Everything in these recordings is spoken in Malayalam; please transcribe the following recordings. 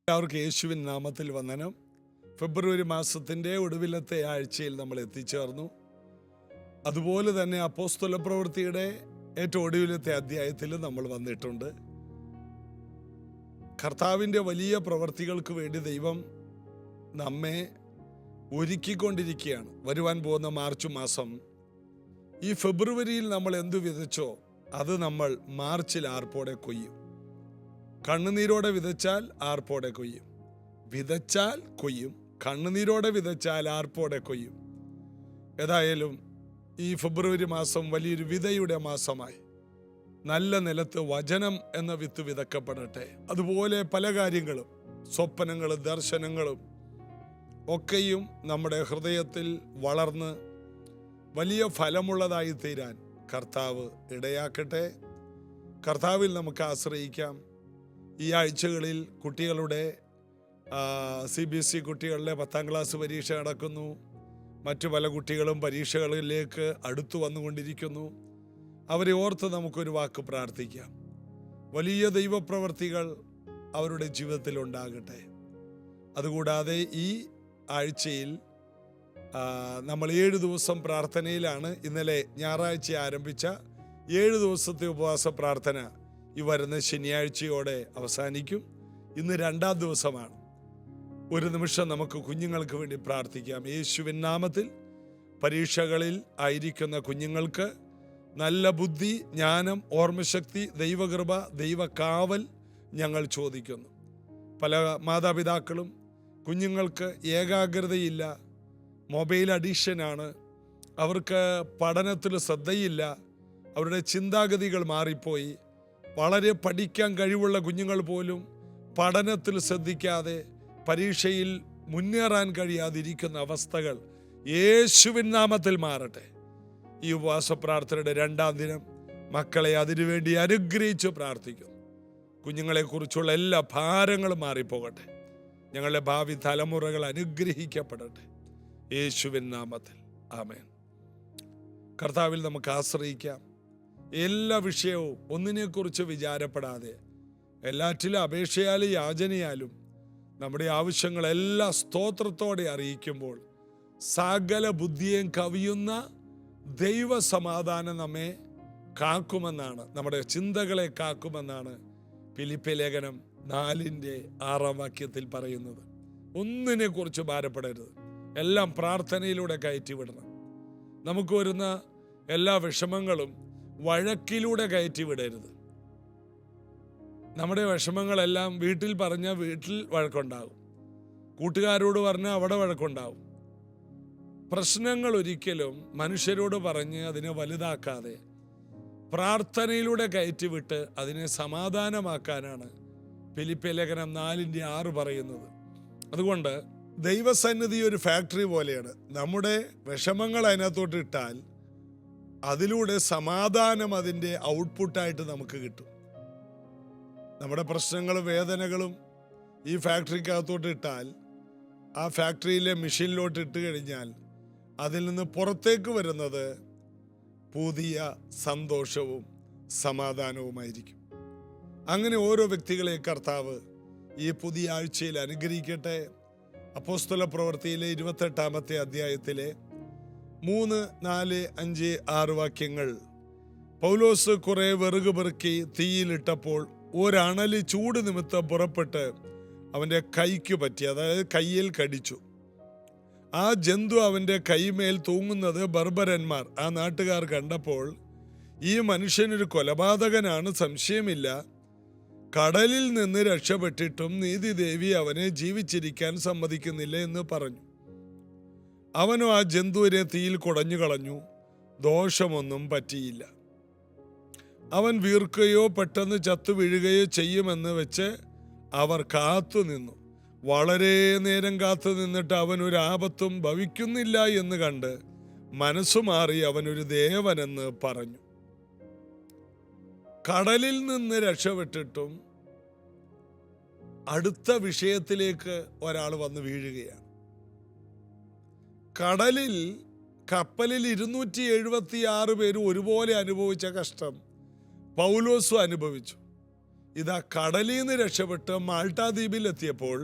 എല്ലാവർക്കും യേശുവിൻ നാമത്തിൽ വന്ദനം. ഫെബ്രുവരി മാസത്തിൻ്റെ ഒടുവിലത്തെ ആഴ്ചയിൽ നമ്മൾ എത്തിച്ചേർന്നു. അതുപോലെ തന്നെ അപ്പോസ്തല പ്രവൃത്തിയുടെ ഏറ്റവും ഒടുവിലത്തെ അധ്യായത്തിൽ നമ്മൾ വന്നിട്ടുണ്ട്. കർത്താവിൻ്റെ വലിയ പ്രവൃത്തികൾക്ക് വേണ്ടി ദൈവം നമ്മെ ഒരുക്കിക്കൊണ്ടിരിക്കുകയാണ്. വരുവാൻ പോകുന്ന മാർച്ച് മാസം, ഈ ഫെബ്രുവരിയിൽ നമ്മൾ എന്തു വിതച്ചോ അത് നമ്മൾ മാർച്ചിൽ ആർപ്പോടെ കൊയ്യും. കണ്ണുനീരോടെ വിതച്ചാൽ ആർപ്പോടെ കൊയ്യും. വിതച്ചാൽ കൊയ്യും, കണ്ണുനീരോടെ വിതച്ചാൽ ആർപ്പോടെ കൊയ്യും. ഏതായാലും ഈ ഫെബ്രുവരി മാസം വലിയൊരു വിതയുടെ മാസമായി. നല്ല നിലത്ത് വചനം എന്ന വിത്ത് വിതക്കപ്പെടട്ടെ. അതുപോലെ പല കാര്യങ്ങളും, സ്വപ്നങ്ങളും ദർശനങ്ങളും ഒക്കെയും നമ്മുടെ ഹൃദയത്തിൽ വളർന്ന് വലിയ ഫലമുള്ളതായി തീരാൻ കർത്താവ് ഇടയാക്കട്ടെ. കർത്താവിൽ നമുക്ക് ആശ്രയിക്കാം. ഈ ആഴ്ചകളിൽ കുട്ടികളുടെ CBSE കുട്ടികളുടെ 10ാം ക്ലാസ് പരീക്ഷ നടക്കുന്നു. മറ്റു പല കുട്ടികളും പരീക്ഷകളിലേക്ക് അടുത്തു വന്നുകൊണ്ടിരിക്കുന്നു. അവരെ ഓർത്ത് നമുക്കൊരു വാക്ക് പ്രാർത്ഥിക്കാം. വലിയ ദൈവപ്രവർത്തികൾ അവരുടെ ജീവിതത്തിൽ ഉണ്ടാകട്ടെ. അതുകൂടാതെ ഈ ആഴ്ചയിൽ നമ്മൾ 7 ദിവസം പ്രാർത്ഥനയിലാണ്. ഇന്നലെ ഞായറാഴ്ച ആരംഭിച്ച 7 ദിവസത്തെ ഉപവാസ പ്രാർത്ഥന ഈ വരുന്ന ശനിയാഴ്ചയോടെ അവസാനിക്കും. ഇന്ന് 2ാം ദിവസമാണ്. ഒരു നിമിഷം നമുക്ക് കുഞ്ഞുങ്ങൾക്ക് വേണ്ടി പ്രാർത്ഥിക്കാം. യേശുവിൻ നാമത്തിൽ പരീക്ഷകളിൽ ആയിരിക്കുന്ന കുഞ്ഞുങ്ങൾക്ക് നല്ല ബുദ്ധി, ജ്ഞാനം, ഓർമ്മശക്തി, ദൈവകൃപ, ദൈവകാവൽ ഞങ്ങൾ ചോദിക്കുന്നു. പല മാതാപിതാക്കളും കുഞ്ഞുങ്ങൾക്ക് ഏകാഗ്രതയില്ല, മൊബൈൽ അഡിക്ഷനാണ്, അവർക്ക് പഠനത്തിൽ ശ്രദ്ധയില്ല, അവരുടെ ചിന്താഗതികൾ മാറിപ്പോയി. വളരെ പഠിക്കാൻ കഴിവുള്ള കുഞ്ഞുങ്ങൾ പോലും പഠനത്തിൽ ശ്രദ്ധിക്കാതെ പരീക്ഷയിൽ മുന്നേറാൻ കഴിയാതിരിക്കുന്ന അവസ്ഥകൾ യേശുവിൻ നാമത്തിൽ മാറട്ടെ. ഈ ഉപവാസ പ്രാർത്ഥനയുടെ 2ാം ദിനം മക്കളെ അതിനുവേണ്ടി അനുഗ്രഹിച്ച് പ്രാർത്ഥിക്കുന്നു. കുഞ്ഞുങ്ങളെക്കുറിച്ചുള്ള എല്ലാ ഭാരങ്ങളും മാറിപ്പോകട്ടെ. ഞങ്ങളുടെ ഭാവി തലമുറകൾ അനുഗ്രഹിക്കപ്പെടട്ടെ. യേശുവിൻ നാമത്തിൽ ആമേൻ. കർത്താവിൽ നമുക്ക് ആശ്രയിക്കാം. എല്ലാ വിഷയവും ഒന്നിനെക്കുറിച്ച് വിചാരപ്പെടാതെ എല്ലാറ്റിലും അപേക്ഷയാലും യാചനയാലും നമ്മുടെ ആവശ്യങ്ങളെല്ലാം സ്തോത്രത്തോടെ അറിയിക്കുമ്പോൾ സകല ബുദ്ധിയും കവിയുന്ന ദൈവസമാധാനം നമ്മെ കാക്കുമെന്നാണ്, നമ്മുടെ ചിന്തകളെ കാക്കുമെന്നാണ് ഫിലിപ്പിയ ലേഖനം 4:6 വാക്യത്തിൽ പറയുന്നത്. ഒന്നിനെക്കുറിച്ച് ഭാരപ്പെടരുത്, എല്ലാം പ്രാർത്ഥനയിലൂടെ കയറ്റിവിടണം. നമുക്ക് വരുന്ന എല്ലാ വിഷമങ്ങളും വഴക്കിലൂടെ കയറ്റിവിടരുത്. നമ്മുടെ വിഷമങ്ങളെല്ലാം വീട്ടിൽ പറഞ്ഞാൽ വീട്ടിൽ വഴക്കുണ്ടാകും, കൂട്ടുകാരോട് പറഞ്ഞാൽ അവിടെ വഴക്കുണ്ടാകും. പ്രശ്നങ്ങൾ ഒരിക്കലും മനുഷ്യരോട് പറഞ്ഞ് അതിനെ വലുതാക്കാതെ പ്രാർത്ഥനയിലൂടെ കയറ്റിവിട്ട് അതിനെ സമാധാനമാക്കാനാണ് ഫിലിപ്പിയ ലേഖനം 4:6 പറയുന്നത്. അതുകൊണ്ട് ദൈവസന്നിധി ഒരു ഫാക്ടറി പോലെയാണ്. നമ്മുടെ വിഷമങ്ങൾ അതിനകത്തോട്ട് ഇട്ടാൽ അതിലൂടെ സമാധാനം അതിൻ്റെ ഔട്ട്പുട്ടായിട്ട് നമുക്ക് കിട്ടും. നമ്മുടെ പ്രശ്നങ്ങളും വേദനകളും ഈ ഫാക്ടറിക്കകത്തോട്ട് ഇട്ടാൽ, ആ ഫാക്ടറിയിലെ മെഷീനിലോട്ട് ഇട്ട് കഴിഞ്ഞാൽ അതിൽ നിന്ന് പുറത്തേക്ക് വരുന്നത് പുതിയ സന്തോഷവും സമാധാനവുമായിരിക്കും. അങ്ങനെ ഓരോ വ്യക്തികളെ കർത്താവ് ഈ പുതിയ ആഴ്ചയിൽ അനുഗ്രഹിക്കട്ടെ. അപ്പോസ്തല പ്രവൃത്തിയിലെ 28ാമത്തെ അധ്യായത്തിലെ 3, 4, 5, 6 വാക്യങ്ങൾ. പൗലോസ് കുറെ വിറക് പെറുക്കി തീയിലിട്ടപ്പോൾ ഒരണലി ചൂട് നിമിത്തം പുറപ്പെട്ട് അവൻ്റെ കൈക്ക് പറ്റി, അതായത് കയ്യിൽ കടിച്ചു. ആ ജന്തു അവൻ്റെ കൈമേൽ തൂങ്ങുന്നത് ബർബരന്മാർ, ആ നാട്ടുകാർ കണ്ടപ്പോൾ ഈ മനുഷ്യനൊരു കൊലപാതകനാണ്, സംശയമില്ല, കടലിൽ നിന്ന് രക്ഷപ്പെട്ടിട്ടും നീതിദേവി അവനെ ജീവിച്ചിരിക്കാൻ സമ്മതിക്കുന്നില്ല എന്ന് പറഞ്ഞു. അവനും ആ ജന്തുവിനെ തീയിൽ കുടഞ്ഞു കളഞ്ഞു, ദോഷമൊന്നും പറ്റിയില്ല. അവൻ വീർക്കുകയോ പെട്ടെന്ന് ചത്തു വീഴുകയോ ചെയ്യുമെന്ന് വെച്ച് അവർ കാത്തു നിന്നു. വളരെ നേരം കാത്തു നിന്നിട്ട് അവൻ ഒരു ആപത്തും ഭവിക്കുന്നില്ല എന്ന് കണ്ട് മനസ്സുമാറി അവനൊരു ദേവനെന്ന് പറഞ്ഞു. കടലിൽ നിന്ന് രക്ഷപ്പെട്ടിട്ടും അടുത്ത വിഷയത്തിലേക്ക് ഒരാൾ വന്ന് വീഴുകയാണ്. കപ്പലിൽ 276 പേര് ഒരുപോലെ അനുഭവിച്ച കഷ്ടം പൗലോസും അനുഭവിച്ചു. ഇതാ കടലിൽ നിന്ന് രക്ഷപ്പെട്ട് മാൾട്ടാ ദ്വീപിൽ എത്തിയപ്പോൾ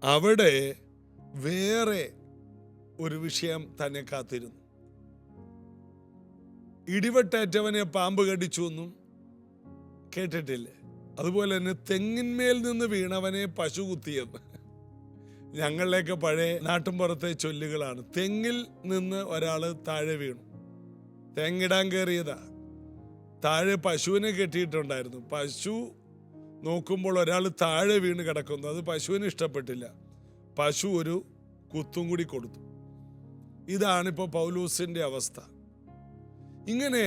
അവിടെ വേറെ ഒരു വിഷയം തന്നെ കാത്തിരുന്നു. ഇടിവെട്ടേറ്റവനെ പാമ്പ് കടിച്ചു എന്നും കേട്ടിട്ടില്ലേ? അതുപോലെ തന്നെ തെങ്ങിന്മേൽ നിന്ന് വീണവനെ പശു കുത്തിയെന്ന് ഞങ്ങളിലേക്ക് പഴയ നാട്ടിൻപുറത്തെ ചൊല്ലുകളാണ്. തെങ്ങിൽ നിന്ന് ഒരാൾ താഴെ വീണു, തെങ്ങിടാൻ കയറിയതാ, താഴെ പശുവിനെ കെട്ടിയിട്ടുണ്ടായിരുന്നു. പശു നോക്കുമ്പോൾ ഒരാൾ താഴെ വീണ് കിടക്കുന്നു. അത് പശുവിന് ഇഷ്ടപ്പെട്ടില്ല. പശു ഒരു കുത്തും കൂടി കൊടുത്തു. ഇതാണിപ്പോൾ പൗലോസിന്റെ അവസ്ഥ. ഇങ്ങനെ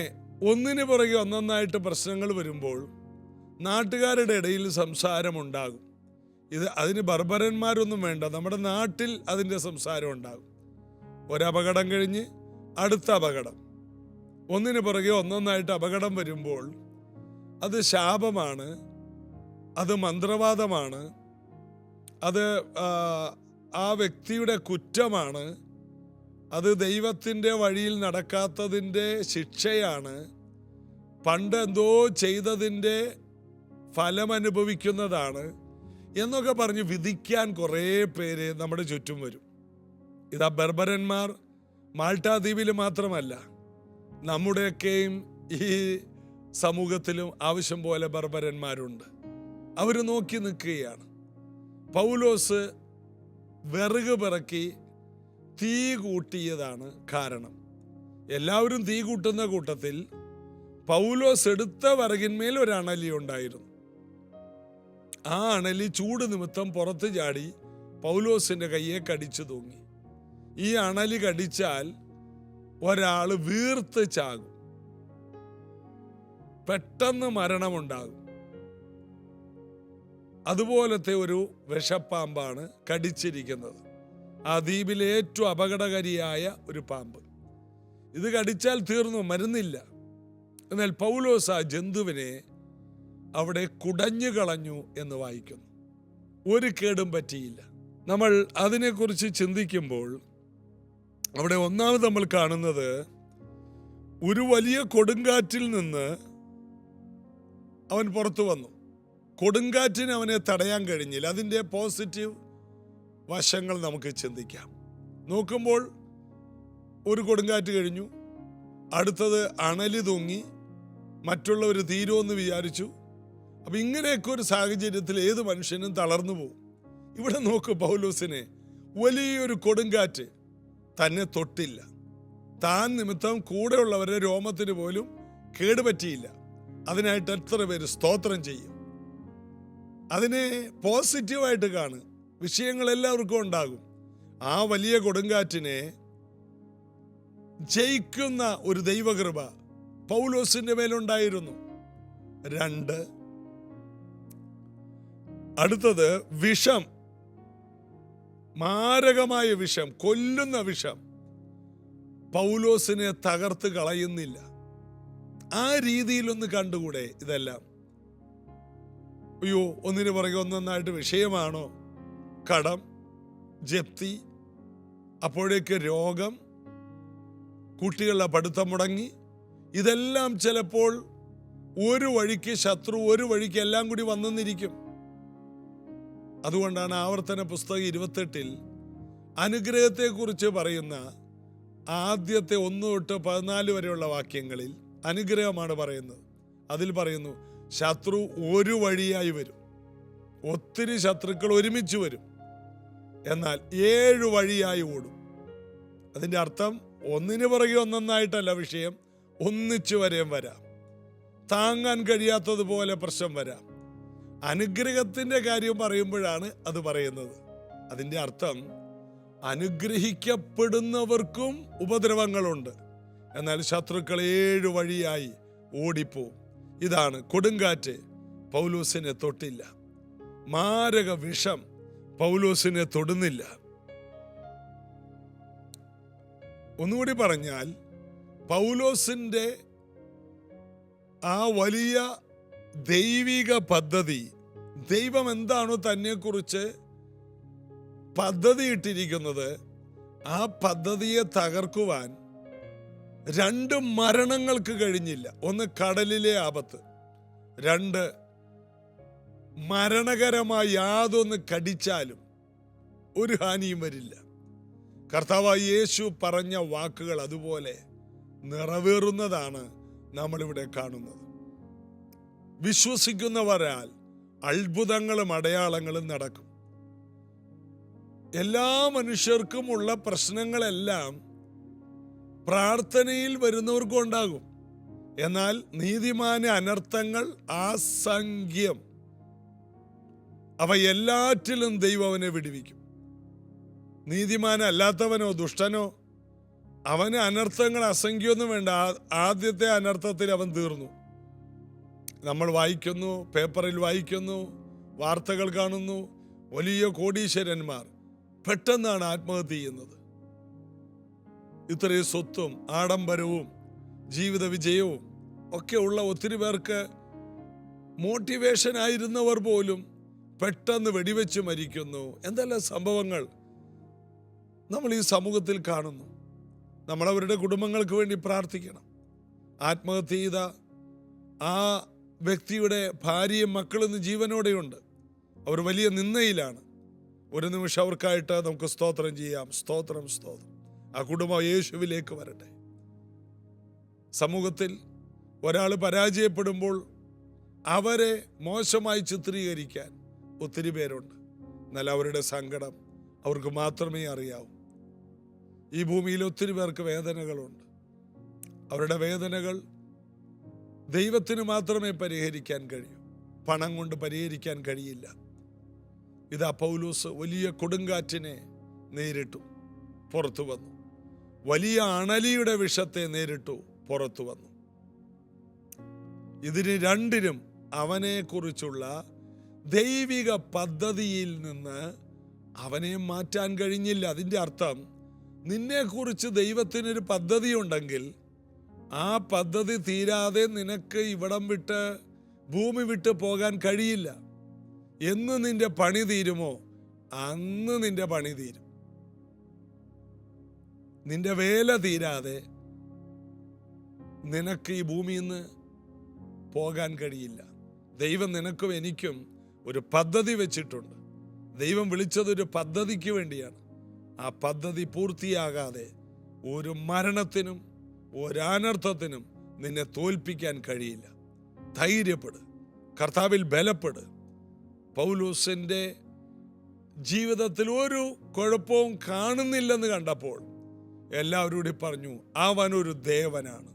ഒന്നിനു പുറകെ ഒന്നൊന്നായിട്ട് പ്രശ്നങ്ങൾ വരുമ്പോൾ നാട്ടുകാരുടെ ഇടയിൽ സംസാരമുണ്ടാകും. അതിന് ബർബരന്മാരൊന്നും വേണ്ട, നമ്മുടെ നാട്ടിൽ അതിൻ്റെ സംസാരം ഉണ്ടാകും. ഒരപകടം കഴിഞ്ഞ് അടുത്ത അപകടം, ഒന്നിനു പുറകെ ഒന്നൊന്നായിട്ട് അപകടം വരുമ്പോൾ അത് ശാപമാണ്, അത് മന്ത്രവാദമാണ്, അത് ആ വ്യക്തിയുടെ കുറ്റമാണ്, അത് ദൈവത്തിൻ്റെ വഴിയിൽ നടക്കാത്തതിൻ്റെ ശിക്ഷയാണ്, പണ്ട് എന്തോ ചെയ്തതിൻ്റെ ഫലമനുഭവിക്കുന്നതാണ് എന്നൊക്കെ പറഞ്ഞ് വിധിക്കാൻ കുറേ പേര് നമ്മുടെ ചുറ്റും വരും. ഇതാ ബർബരന്മാർ മാൾട്ടാ ദ്വീപിൽ മാത്രമല്ല, നമ്മുടെയൊക്കെയും ഈ സമൂഹത്തിലും ആവശ്യം പോലെ ബർബരന്മാരുണ്ട്. അവർ നോക്കി നിൽക്കുകയാണ്. പൗലോസ് വിറക് പിറക്കി തീ കൂട്ടിയതാണ് കാരണം. എല്ലാവരും തീ കൂട്ടുന്ന കൂട്ടത്തിൽ പൗലോസ് എടുത്ത വിറകിന്മേൽ ഒരു അണലി ഉണ്ടായിരുന്നു. ആ അണലി ചൂട് നിമിത്തം പുറത്ത് ചാടി പൗലോസിന്റെ കയ്യെ കടിച്ചു തൂങ്ങി. ഈ അണലി കടിച്ചാൽ ഒരാൾ വീർത്ത് ചാകും, പെട്ടെന്ന് മരണമുണ്ടാകും. അതുപോലത്തെ ഒരു വിഷപ്പാമ്പാണ് കടിച്ചിരിക്കുന്നത്. ആ ദ്വീപിലെ ഏറ്റവും അപകടകാരിയായ ഒരു പാമ്പ്. ഇത് കടിച്ചാൽ തീർന്നു, മരുന്നില്ല. എന്നാൽ പൗലോസ് ആ ജന്തുവിനെ അവിടെ കുടഞ്ഞു കളഞ്ഞു എന്ന് വായിക്കുന്നു. ഒരു കേടും പറ്റിയില്ല. നമ്മൾ അതിനെക്കുറിച്ച് ചിന്തിക്കുമ്പോൾ അവിടെ ഒന്നാമത് നമ്മൾ കാണുന്നത്, ഒരു വലിയ കൊടുങ്കാറ്റിൽ നിന്ന് അവൻ പുറത്തു വന്നു. കൊടുങ്കാറ്റിന് അവനെ തടയാൻ കഴിഞ്ഞില്ല. അതിൻ്റെ പോസിറ്റീവ് വശങ്ങൾ നമുക്ക് ചിന്തിക്കാം. നോക്കുമ്പോൾ ഒരു കൊടുങ്കാറ്റ് കഴിഞ്ഞു, അടുത്തത് അണലി തൂങ്ങി, മറ്റുള്ളവർ തീരുമെന്ന് വിചാരിച്ചു. അപ്പം ഇങ്ങനെയൊക്കെ ഒരു സാഹചര്യത്തിൽ ഏത് മനുഷ്യനും തളർന്നു പോകും. ഇവിടെ നോക്ക്, പൗലോസിനെ വലിയൊരു കൊടുങ്കാറ്റ് തന്നെ തൊട്ടില്ല. താൻ നിമിത്തം കൂടെയുള്ളവരുടെ രോമത്തിന് പോലും കേടുപറ്റിയില്ല. അതിനായിട്ട് എത്ര പേര് സ്തോത്രം ചെയ്യും. അതിനെ പോസിറ്റീവായിട്ട് കാണും. വിഷയങ്ങൾ എല്ലാവർക്കും ഉണ്ടാകും. ആ വലിയ കൊടുങ്കാറ്റിനെ ജയിക്കുന്ന ഒരു ദൈവകൃപ പൗലോസിന്റെ മേലുണ്ടായിരുന്നു. 2, അടുത്തത് വിഷം, മാരകമായ വിഷം, കൊല്ലുന്ന വിഷം പൗലോസിനെ തകർത്ത് കളയുന്നില്ല. ആ രീതിയിലൊന്ന് കണ്ടുകൂടെ ഇതെല്ലാം? അയ്യോ, ഒന്നിനു പുറകെ ഒന്നൊന്നായിട്ട് വിഷയമാണോ? കടം, ജപ്തി, അപ്പോഴേക്ക് രോഗം, കുട്ടികളുടെ പഠിത്തം മുടങ്ങി, ഇതെല്ലാം ചിലപ്പോൾ ഒരു വഴിക്ക് ശത്രു, ഒരു വഴിക്ക് എല്ലാം കൂടി വന്നെന്നിരിക്കും. അതുകൊണ്ടാണ് ആവർത്തന പുസ്തകം 28 അനുഗ്രഹത്തെക്കുറിച്ച് പറയുന്ന ആദ്യത്തെ 1 തൊട്ട് 14 വരെയുള്ള വാക്യങ്ങളിൽ അനുഗ്രഹമാണ് പറയുന്നത്. അതിൽ പറയുന്നു, ശത്രു ഒരു വഴിയായി വരും, ഒത്തിരി ശത്രുക്കൾ ഒരുമിച്ച് വരും, എന്നാൽ 7 വഴിയായി ഓടും. അതിൻ്റെ അർത്ഥം ഒന്നിനു പുറകെ ഒന്നൊന്നായിട്ടല്ല വിഷയം, ഒന്നിച്ചു വരെയും വരാം. താങ്ങാൻ കഴിയാത്തതുപോലെ പ്രശ്നം വരാം. അനുഗ്രഹത്തിൻ്റെ കാര്യം പറയുമ്പോഴാണ് അത് പറയുന്നത്. അതിൻ്റെ അർത്ഥം അനുഗ്രഹിക്കപ്പെടുന്നവർക്കും ഉപദ്രവങ്ങളുണ്ട്, എന്നാൽ ശത്രുക്കൾ 7 വഴിയായി ഓടിപ്പോവും. ഇതാണ് കൊടുങ്കാറ്റ് പൗലോസിനെ തൊട്ടില്ല. മാരക വിഷം പൗലോസിനെ തൊടുന്നില്ല. ഒന്നുകൂടി പറഞ്ഞാൽ, പൗലോസിന്റെ ആ വലിയ ദൈവിക പദ്ധതി, ദൈവം എന്താണോ തന്നെക്കുറിച്ച് പദ്ധതി ഇട്ടിരിക്കുന്നത്, ആ പദ്ധതിയെ തകർക്കുവാൻ 2 മരണങ്ങൾക്ക് കഴിഞ്ഞില്ല. ഒന്ന് കടലിലെ ആപത്ത്, 2 മരണകരമായി യാതൊന്ന് കടിച്ചാലും ഒരു ഹാനിയും വരില്ല. കർത്താവായ യേശു പറഞ്ഞ വാക്കുകൾ അതുപോലെ നിറവേറുന്നതാണ് നമ്മളിവിടെ കാണുന്നത്. വിശ്വസിക്കുന്നവരാൽ അത്ഭുതങ്ങളും അടയാളങ്ങളും നടക്കും. എല്ലാ മനുഷ്യർക്കും ഉള്ള പ്രശ്നങ്ങളെല്ലാം പ്രാർത്ഥനയിൽ വരുന്നവർക്കും ഉണ്ടാകും. എന്നാൽ നീതിമാന് അനർത്ഥങ്ങൾ അസംഖ്യം. അവ എല്ലാറ്റിലും ദൈവം അവനെ വിടുവിക്കും. നീതിമാനല്ലാത്തവനോ ദുഷ്ടനോ അവന് അനർത്ഥങ്ങൾ അസംഖ്യമൊന്നും വേണ്ട. ആദ്യത്തെ അനർത്ഥത്തിൽ അവൻ തീർന്നു. നമ്മൾ വായിക്കുന്നു, പേപ്പറിൽ വായിക്കുന്നു, വാർത്തകൾ കാണുന്നു, വലിയ കോടീശ്വരന്മാർ പെട്ടെന്നാണ് ആത്മഹത്യ ചെയ്യുന്നത്. ഇത്രയും സ്വത്തും ആഡംബരവും ജീവിത വിജയവും ഒക്കെ ഉള്ള ഒത്തിരി പേർക്ക് മോട്ടിവേഷൻ ആയിരുന്നവർ പോലും പെട്ടെന്ന് വെടിവെച്ച് മരിക്കുന്നു. എന്തെല്ലാം സംഭവങ്ങൾ നമ്മൾ ഈ സമൂഹത്തിൽ കാണുന്നു. നമ്മളവരുടെ കുടുംബങ്ങൾക്ക് വേണ്ടി പ്രാർത്ഥിക്കണം. ആത്മഹത്യ ചെയ്ത ആ വ്യക്തിയുടെ ഭാര്യയും മക്കളും ജീവനോടെയുണ്ട്. അവർ വലിയ നിന്ദയിലാണ്. ഒരു നിമിഷം അവർക്കായിട്ട് നമുക്ക് സ്തോത്രം ചെയ്യാം. സ്തോത്രം, സ്തോത്രം. ആ കുടുംബം യേശുവിലേക്ക് വരട്ടെ. സമൂഹത്തിൽ ഒരാൾ പരാജയപ്പെടുമ്പോൾ അവരെ മോശമായി ചിത്രീകരിക്കാൻ ഒത്തിരി പേരുണ്ട്. എന്നാൽ അവരുടെ സങ്കടം അവർക്ക് മാത്രമേ അറിയാവൂ. ഈ ഭൂമിയിൽ ഒത്തിരി പേർക്ക് വേദനകളുണ്ട്. അവരുടെ വേദനകൾ ദൈവത്തിന് മാത്രമേ പരിഹരിക്കാൻ കഴിയൂ. പണം കൊണ്ട് പരിഹരിക്കാൻ കഴിയില്ല. ഇതാ പൗലോസ് വലിയ കൊടുങ്കാറ്റിനെ നേരിട്ടു, പുറത്തു വന്നു. വലിയ അണലിയുടെ വിഷത്തെ നേരിട്ടു, പുറത്തു വന്നു. ഇതിന് രണ്ടിനും അവനെ കുറിച്ചുള്ള ദൈവിക പദ്ധതിയിൽ നിന്ന് അവനെ മാറ്റാൻ കഴിഞ്ഞില്ല. അതിൻ്റെ അർത്ഥം, നിന്നെക്കുറിച്ച് ദൈവത്തിനൊരു പദ്ധതി ഉണ്ടെങ്കിൽ ആ പദ്ധതി തീരാതെ നിനക്ക് ഇവിടം വിട്ട് ഭൂമി വിട്ട് പോകാൻ കഴിയില്ല. എന്ന് നിന്റെ പണി തീരുമോ അന്ന് നിന്റെ പണി തീരും. നിന്റെ വേല തീരാതെ നിനക്ക് ഈ ഭൂമിയിൽ നിന്ന് പോകാൻ കഴിയില്ല. ദൈവം നിനക്കും എനിക്കും ഒരു പദ്ധതി വെച്ചിട്ടുണ്ട്. ദൈവം വിളിച്ചതൊരു പദ്ധതിക്ക് വേണ്ടിയാണ്. ആ പദ്ധതി പൂർത്തിയാകാതെ ഒരു മരണത്തിനും ഒരനർത്ഥത്തിനും നിന്നെ തോൽപ്പിക്കാൻ കഴിയില്ല. ധൈര്യപ്പെട്, കർത്താവിൽ ബലപ്പെട്. പൗലോസിന്റെ ജീവിതത്തിൽ ഒരു കുഴപ്പവും കാണുന്നില്ലെന്ന് കണ്ടപ്പോൾ എല്ലാവരോടും പറഞ്ഞു, അവനൊരു ദേവനാണ്.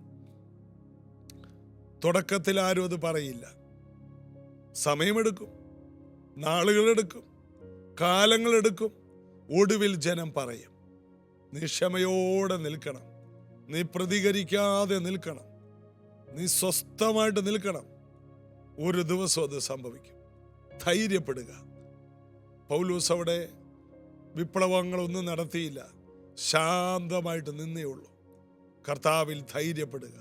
തുടക്കത്തിൽ ആരും അത് പറയില്ല. സമയമെടുക്കും, നാളുകളെടുക്കും, കാലങ്ങളെടുക്കും. ഒടുവിൽ ജനം പറയും. നീ ക്ഷമയോടെ നിൽക്കണം, നീ പ്രതികരിക്കാതെ നിൽക്കണം, നീ സ്വസ്ഥമായിട്ട് നിൽക്കണം. ഒരു ദിവസം അത് സംഭവിക്കും. ധൈര്യപ്പെടുക. പൗലോസ് അവിടെ വിപ്ലവങ്ങളൊന്നും നടത്തിയില്ല, ശാന്തമായിട്ട് നിന്നേ ഉള്ളൂ. കർത്താവിൽ ധൈര്യപ്പെടുക,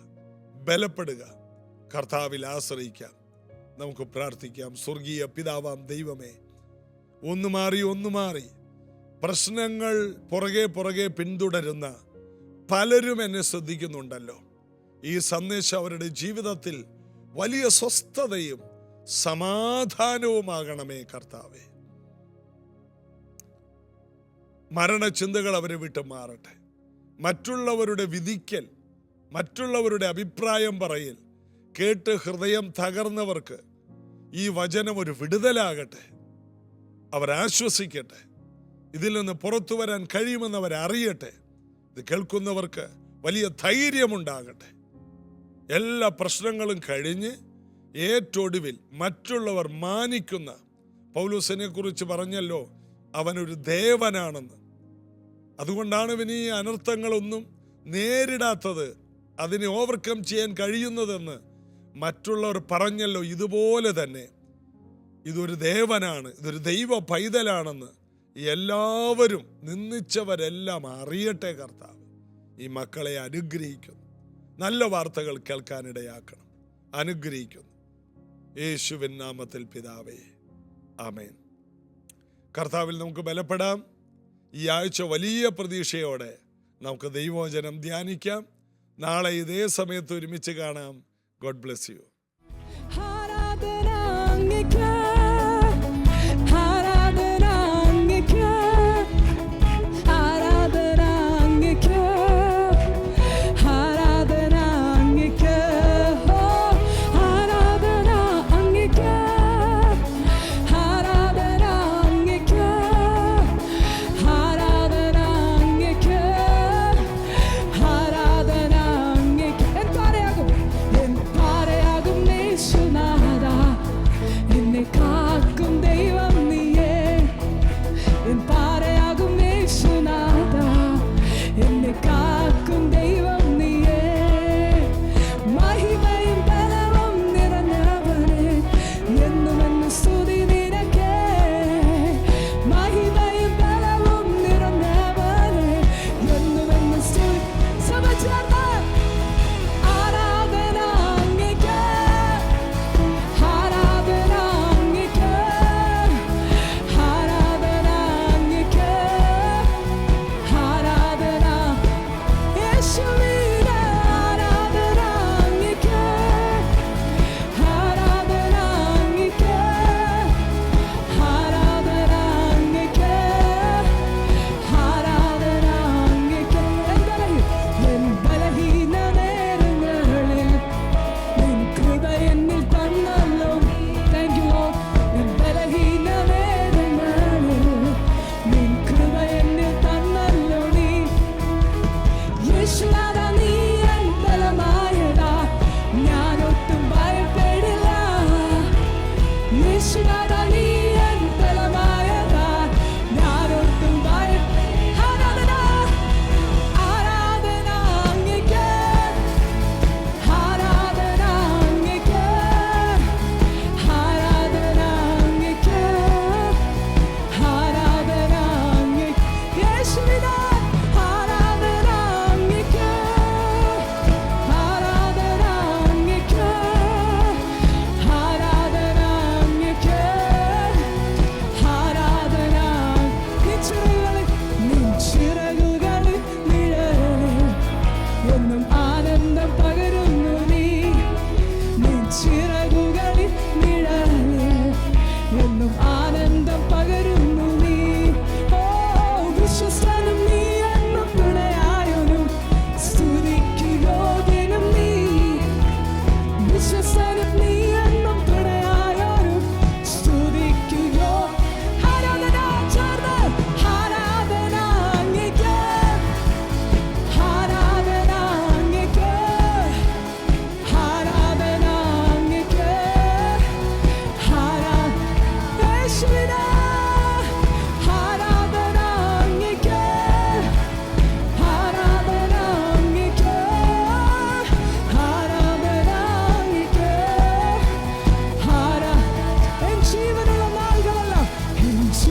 ബലപ്പെടുക, കർത്താവിൽ ആശ്രയിക്കാം. നമുക്ക് പ്രാർത്ഥിക്കാം. സ്വർഗീയ പിതാവാം ദൈവമേ, ഒന്ന് മാറി പ്രശ്നങ്ങൾ പുറകെ പിന്തുടരുന്ന പലരും എന്നെ ശ്രദ്ധിക്കുന്നുണ്ടല്ലോ. ഈ സന്ദേശം അവരുടെ ജീവിതത്തിൽ വലിയ സ്വസ്ഥതയും സമാധാനവുമാകണമേ കർത്താവേ. മരണചിന്തകൾ അവരെ വിട്ട് മാറട്ടെ. മറ്റുള്ളവരുടെ വിധിക്കൽ, മറ്റുള്ളവരുടെ അഭിപ്രായം പറയൽ കേട്ട് ഹൃദയം തകർന്നവർക്ക് ഈ വചനം ഒരു വിടുതലാകട്ടെ. അവരാശ്വസിക്കട്ടെ. ഇതിൽ നിന്ന് പുറത്തു വരാൻ കഴിയുമെന്ന് അവരറിയട്ടെ. ഇത് കേൾക്കുന്നവർക്ക് വലിയ ധൈര്യമുണ്ടാകട്ടെ. എല്ലാ പ്രശ്നങ്ങളും കഴിഞ്ഞ് ഏറ്റൊടുവിൽ മറ്റുള്ളവർ മാനിക്കുന്ന പൗലോസിനെ കുറിച്ച് പറഞ്ഞല്ലോ, അവനൊരു ദേവനാണെന്ന്. അതുകൊണ്ടാണ് ഇവന് ഈ അനർത്ഥങ്ങളൊന്നും നേരിടാത്തത്, അതിനെ ഓവർകം ചെയ്യാൻ കഴിയുന്നതെന്ന് മറ്റുള്ളവർ പറഞ്ഞല്ലോ. ഇതുപോലെ തന്നെ ഇതൊരു ദേവനാണ്, ഇതൊരു ദൈവ പൈതലാണെന്ന് എല്ലാവരും നിന്ദിച്ചവരെല്ലാം അറിയട്ടെ കർത്താവ്. ഈ മക്കളെ അനുഗ്രഹിക്കുന്നു. നല്ല വാർത്തകൾ കേൾക്കാനിടയാക്കണം. അനുഗ്രഹിക്കുന്നു യേശുവിൻ നാമത്തിൽ പിതാവേ, ആമേൻ. കർത്താവിൽ നമുക്ക് ബലപ്പെടാം. ഈ ആഴ്ച വലിയ പ്രതീക്ഷയോടെ നമുക്ക് ദൈവവചനം ധ്യാനിക്കാം. നാളെ ഇതേ സമയത്ത് ഒരുമിച്ച് കാണാം. God bless you.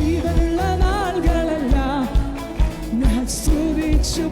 ജീവനുള്ള നാളുകളെല്ലാം ഞാൻ സ്തുതിച്ചു